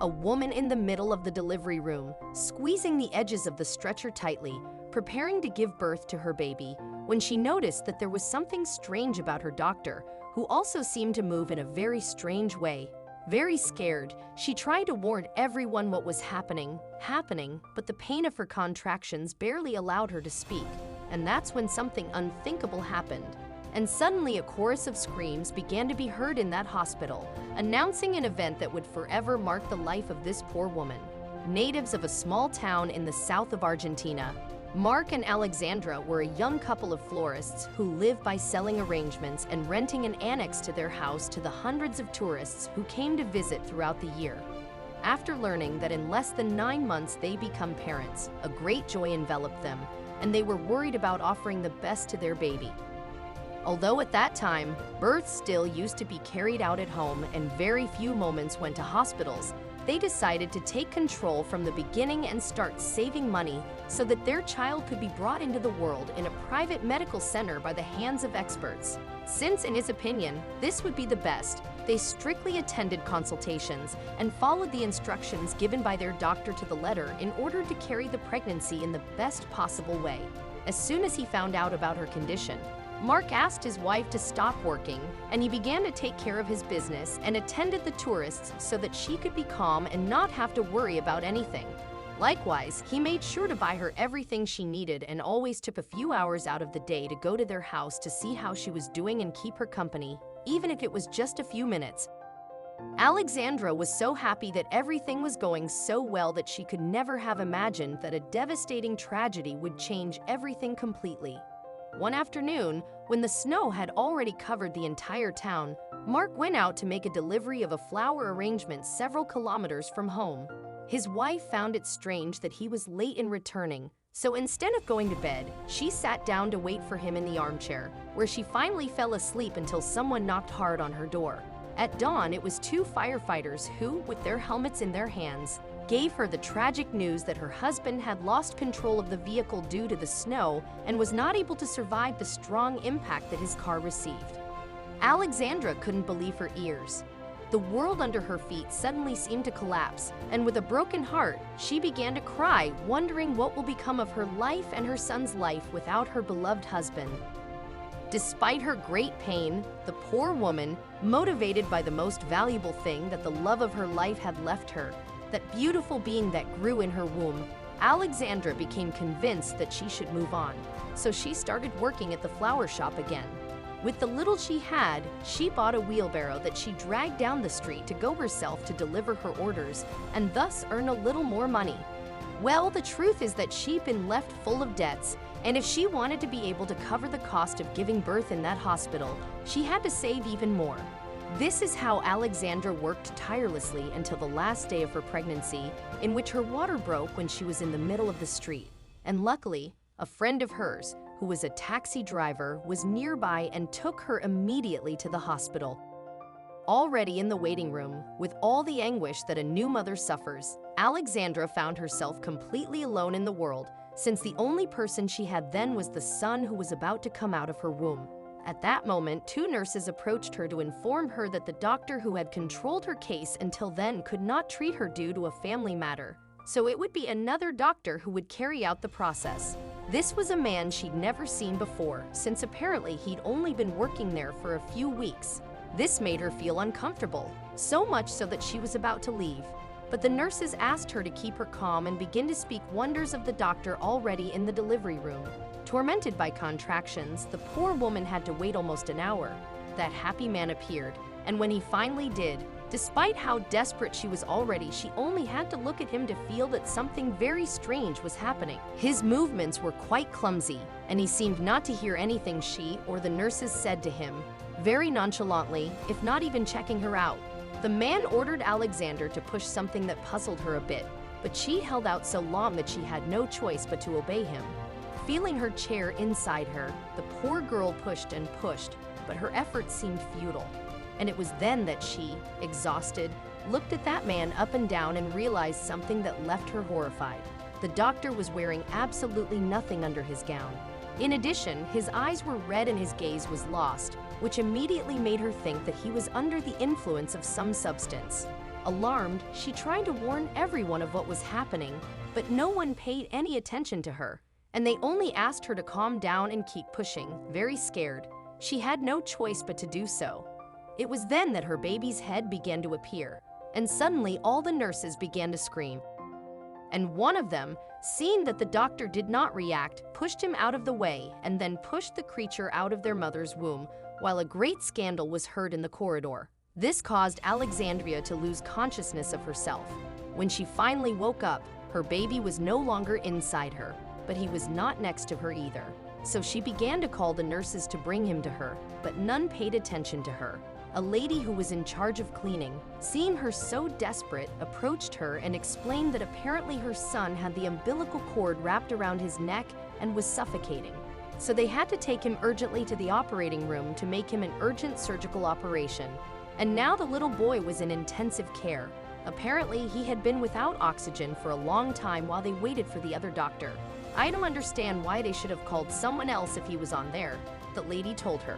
a woman in the middle of the delivery room, squeezing the edges of the stretcher tightly, preparing to give birth to her baby, when she noticed that there was something strange about her doctor, who also seemed to move in a very strange way. Very scared, she tried to warn everyone what was happening, but the pain of her contractions barely allowed her to speak. And that's when something unthinkable happened. And suddenly a chorus of screams began to be heard in that hospital, announcing an event that would forever mark the life of this poor woman. Natives of a small town in the south of Argentina, Mark and Alexandra were a young couple of florists who live by selling arrangements and renting an annex to their house to the hundreds of tourists who came to visit throughout the year. After learning that in less than 9 months they become parents, a great joy enveloped them, and they were worried about offering the best to their baby. Although at that time, births still used to be carried out at home and very few moments went to hospitals, they decided to take control from the beginning and start saving money so that their child could be brought into the world in a private medical center by the hands of experts. Since, in his opinion, this would be the best, they strictly attended consultations and followed the instructions given by their doctor to the letter in order to carry the pregnancy in the best possible way. As soon as he found out about her condition, Mark asked his wife to stop working, and he began to take care of his business and attended the tourists so that she could be calm and not have to worry about anything. Likewise, he made sure to buy her everything she needed and always took a few hours out of the day to go to their house to see how she was doing and keep her company, even if it was just a few minutes. Alexandra was so happy that everything was going so well that she could never have imagined that a devastating tragedy would change everything completely. One afternoon, when the snow had already covered the entire town, Mark went out to make a delivery of a flower arrangement several kilometers from home. His wife found it strange that he was late in returning, so instead of going to bed, she sat down to wait for him in the armchair, where she finally fell asleep until someone knocked hard on her door. At dawn, it was 2 firefighters who, with their helmets in their hands, gave her the tragic news that her husband had lost control of the vehicle due to the snow and was not able to survive the strong impact that his car received. Alexandra couldn't believe her ears. The world under her feet suddenly seemed to collapse, and with a broken heart, she began to cry, wondering what will become of her life and her son's life without her beloved husband. Despite her great pain, the poor woman, motivated by the most valuable thing that the love of her life had left her, that beautiful being that grew in her womb, Alexandra became convinced that she should move on, so she started working at the flower shop again. With the little she had, she bought a wheelbarrow that she dragged down the street to go herself to deliver her orders and thus earn a little more money. Well, the truth is that she'd been left full of debts, and if she wanted to be able to cover the cost of giving birth in that hospital, she had to save even more. This is how Alexandra worked tirelessly until the last day of her pregnancy, in which her water broke when she was in the middle of the street. And luckily, a friend of hers, who was a taxi driver, was nearby and took her immediately to the hospital. Already in the waiting room, with all the anguish that a new mother suffers, Alexandra found herself completely alone in the world, since the only person she had then was the son who was about to come out of her womb. At that moment, 2 nurses approached her to inform her that the doctor who had controlled her case until then could not treat her due to a family matter, so it would be another doctor who would carry out the process. This was a man she'd never seen before, since apparently he'd only been working there for a few weeks. This made her feel uncomfortable, so much so that she was about to leave. But the nurses asked her to keep her calm and begin to speak wonders of the doctor already in the delivery room. Tormented by contractions, the poor woman had to wait almost an hour. That happy man appeared, and when he finally did, despite how desperate she was already, she only had to look at him to feel that something very strange was happening. His movements were quite clumsy, and he seemed not to hear anything she or the nurses said to him, very nonchalantly, if not even checking her out. The man ordered Alexandra to push something that puzzled her a bit, but she held out so long that she had no choice but to obey him. Feeling her chair inside her, the poor girl pushed and pushed, but her efforts seemed futile. And it was then that she, exhausted, looked at that man up and down and realized something that left her horrified. The doctor was wearing absolutely nothing under his gown. In addition, his eyes were red and his gaze was lost, which immediately made her think that he was under the influence of some substance. Alarmed, she tried to warn everyone of what was happening, but no one paid any attention to her, and they only asked her to calm down and keep pushing. Very scared, she had no choice but to do so. It was then that her baby's head began to appear, and suddenly all the nurses began to scream. And one of them, seeing that the doctor did not react, pushed him out of the way and then pushed the creature out of their mother's womb, while a great scandal was heard in the corridor. This caused Alexandria to lose consciousness of herself. When she finally woke up, her baby was no longer inside her, but he was not next to her either. So she began to call the nurses to bring him to her, but none paid attention to her. A lady who was in charge of cleaning, seeing her so desperate, approached her and explained that apparently her son had the umbilical cord wrapped around his neck and was suffocating. So they had to take him urgently to the operating room to make him an urgent surgical operation. And now the little boy was in intensive care. Apparently, he had been without oxygen for a long time while they waited for the other doctor. I don't understand why they should have called someone else if he was on there, the lady told her.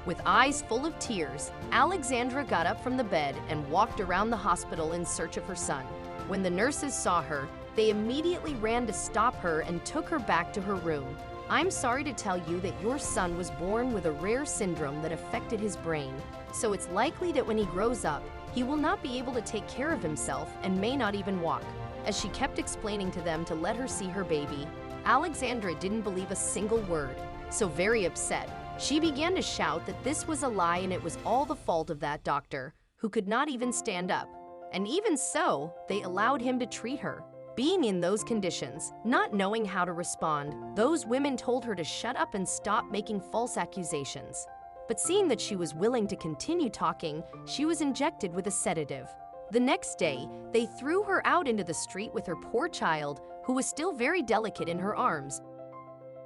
With eyes full of tears, Alexandra got up from the bed and walked around the hospital in search of her son. When the nurses saw her, they immediately ran to stop her and took her back to her room. I'm sorry to tell you that your son was born with a rare syndrome that affected his brain, so it's likely that when he grows up, he will not be able to take care of himself and may not even walk. As she kept explaining to them to let her see her baby, Alexandra didn't believe a single word, so very upset, she began to shout that this was a lie and it was all the fault of that doctor, who could not even stand up. And even so, they allowed him to treat her. Being in those conditions, not knowing how to respond, those women told her to shut up and stop making false accusations. But seeing that she was willing to continue talking, she was injected with a sedative. The next day, they threw her out into the street with her poor child, who was still very delicate in her arms.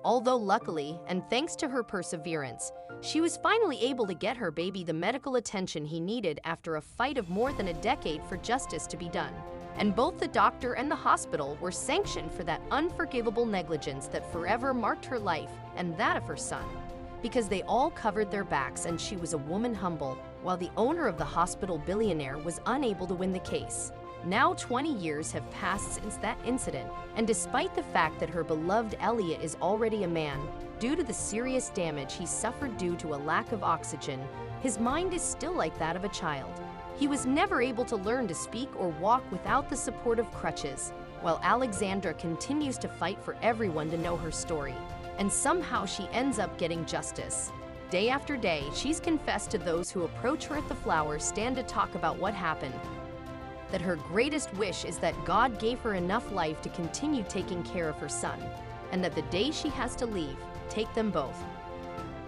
Although luckily, and thanks to her perseverance, she was finally able to get her baby the medical attention he needed after a fight of more than a decade for justice to be done. And both the doctor and the hospital were sanctioned for that unforgivable negligence that forever marked her life and that of her son. Because they all covered their backs and she was a woman humble, while the owner of the hospital billionaire was unable to win the case. Now 20 years have passed since that incident, and despite the fact that her beloved Elliot is already a man, due to the serious damage he suffered due to a lack of oxygen, his mind is still like that of a child. He was never able to learn to speak or walk without the support of crutches, while Alexandra continues to fight for everyone to know her story. And somehow she ends up getting justice. Day after day, she's confessed to those who approach her at the flower stand to talk about what happened, that her greatest wish is that God gave her enough life to continue taking care of her son, and that the day she has to leave, take them both.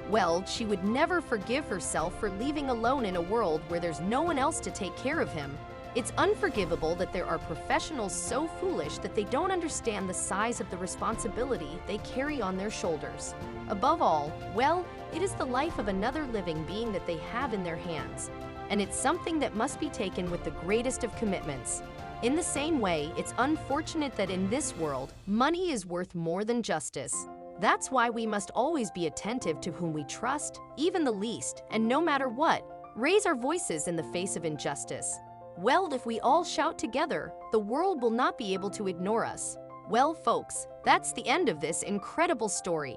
Well, she would never forgive herself for leaving alone in a world where there's no one else to take care of him. It's unforgivable that there are professionals so foolish that they don't understand the size of the responsibility they carry on their shoulders. Above all, well, it is the life of another living being that they have in their hands. And it's something that must be taken with the greatest of commitments. In the same way, it's unfortunate that in this world, money is worth more than justice. That's why we must always be attentive to whom we trust, even the least, and no matter what, raise our voices in the face of injustice. Well, if we all shout together, the world will not be able to ignore us. Well, folks, that's the end of this incredible story.